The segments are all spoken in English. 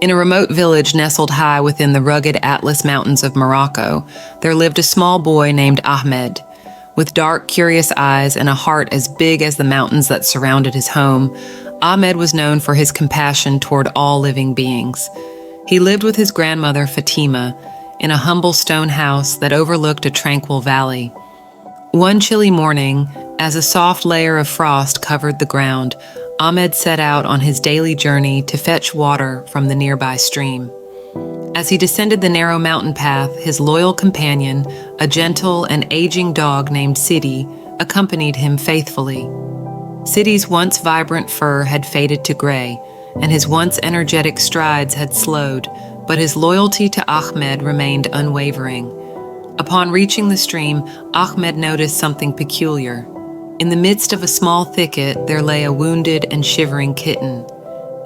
In a remote village nestled high within the rugged Atlas Mountains of Morocco, there lived a small boy named Ahmed. With dark, curious eyes and a heart as big as the mountains that surrounded his home, Ahmed was known for his compassion toward all living beings. He lived with his grandmother, Fatima, in a humble stone house that overlooked a tranquil valley. One chilly morning, as a soft layer of frost covered the ground, Ahmed set out on his daily journey to fetch water from the nearby stream. As he descended the narrow mountain path, his loyal companion, a gentle and aging dog named Sidi, accompanied him faithfully. Sidi's once vibrant fur had faded to gray, and his once energetic strides had slowed, but his loyalty to Ahmed remained unwavering. Upon reaching the stream, Ahmed noticed something peculiar. In the midst of a small thicket, there lay a wounded and shivering kitten.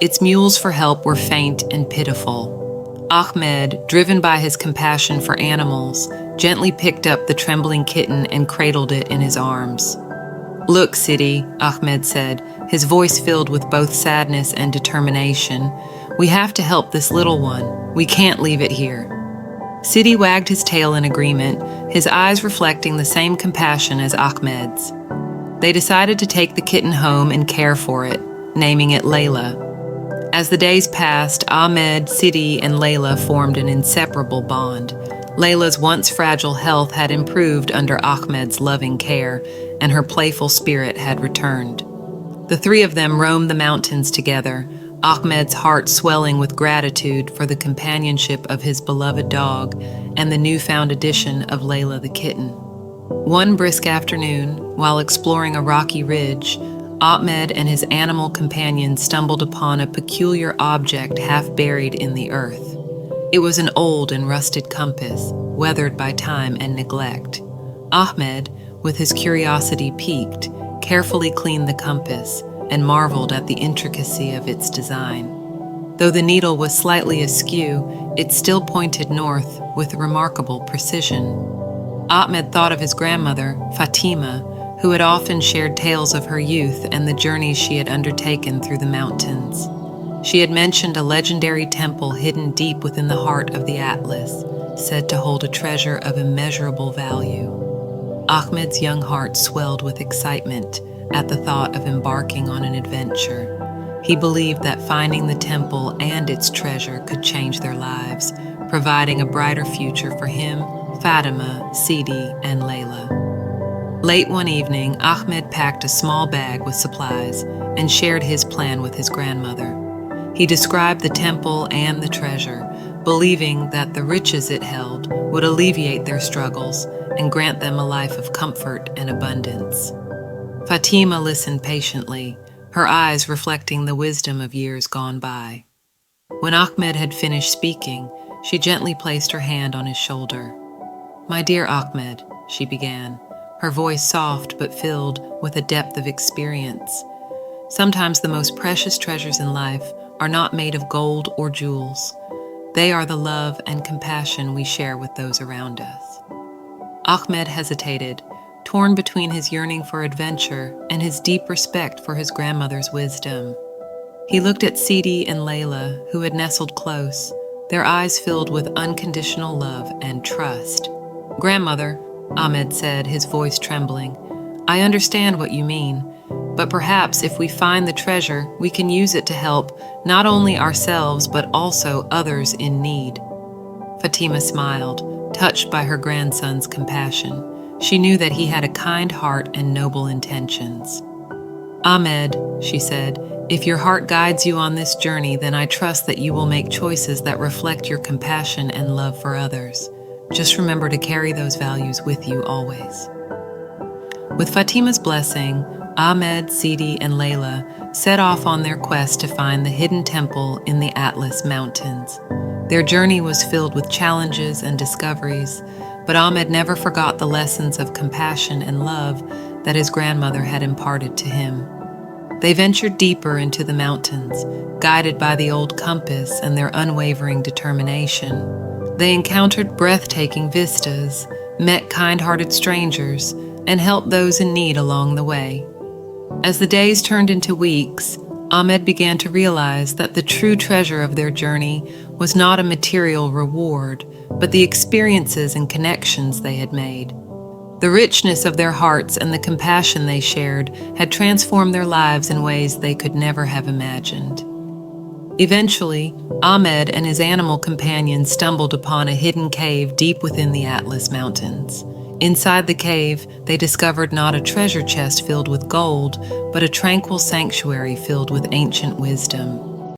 Its mewls for help were faint and pitiful. Ahmed, driven by his compassion for animals, gently picked up the trembling kitten and cradled it in his arms. "Look, Sidi," Ahmed said, his voice filled with both sadness and determination. "We have to help this little one. We can't leave it here." Sidi wagged his tail in agreement, his eyes reflecting the same compassion as Ahmed's. They decided to take the kitten home and care for it, naming it Layla. As the days passed, Ahmed, Sidi, and Layla formed an inseparable bond. Layla's once fragile health had improved under Ahmed's loving care, and her playful spirit had returned. The three of them roamed the mountains together, Ahmed's heart swelling with gratitude for the companionship of his beloved dog and the newfound addition of Layla the kitten. One brisk afternoon, while exploring a rocky ridge, Ahmed and his animal companion stumbled upon a peculiar object half buried in the earth. It was an old and rusted compass, weathered by time and neglect. Ahmed, with his curiosity piqued, carefully cleaned the compass and marveled at the intricacy of its design. Though the needle was slightly askew, it still pointed north with remarkable precision. Ahmed thought of his grandmother, Fatima, who had often shared tales of her youth and the journeys she had undertaken through the mountains. She had mentioned a legendary temple hidden deep within the heart of the Atlas, said to hold a treasure of immeasurable value. Ahmed's young heart swelled with excitement at the thought of embarking on an adventure. He believed that finding the temple and its treasure could change their lives, providing a brighter future for him, Fatima, Sidi, and Layla. Late one evening, Ahmed packed a small bag with supplies and shared his plan with his grandmother. He described the temple and the treasure, believing that the riches it held would alleviate their struggles and grant them a life of comfort and abundance. Fatima listened patiently, her eyes reflecting the wisdom of years gone by. When Ahmed had finished speaking, she gently placed her hand on his shoulder. "My dear Ahmed," she began, her voice soft but filled with a depth of experience. "Sometimes the most precious treasures in life are not made of gold or jewels. They are the love and compassion we share with those around us." Ahmed hesitated, torn between his yearning for adventure and his deep respect for his grandmother's wisdom. He looked at Sidi and Layla, who had nestled close, their eyes filled with unconditional love and trust. "Grandmother," Ahmed said, his voice trembling, "I understand what you mean, but perhaps if we find the treasure, we can use it to help not only ourselves but also others in need." Fatima smiled, touched by her grandson's compassion. She knew that he had a kind heart and noble intentions. "Ahmed," she said, "if your heart guides you on this journey, then I trust that you will make choices that reflect your compassion and love for others. Just remember to carry those values with you always." With Fatima's blessing, Ahmed, Sidi, and Layla set off on their quest to find the hidden temple in the Atlas Mountains. Their journey was filled with challenges and discoveries, but Ahmed never forgot the lessons of compassion and love that his grandmother had imparted to him. They ventured deeper into the mountains, guided by the old compass and their unwavering determination. They encountered breathtaking vistas, met kind-hearted strangers, and helped those in need along the way. As the days turned into weeks, Ahmed began to realize that the true treasure of their journey was not a material reward, but the experiences and connections they had made. The richness of their hearts and the compassion they shared had transformed their lives in ways they could never have imagined. Eventually, Ahmed and his animal companions stumbled upon a hidden cave deep within the Atlas Mountains. Inside the cave, they discovered not a treasure chest filled with gold, but a tranquil sanctuary filled with ancient wisdom.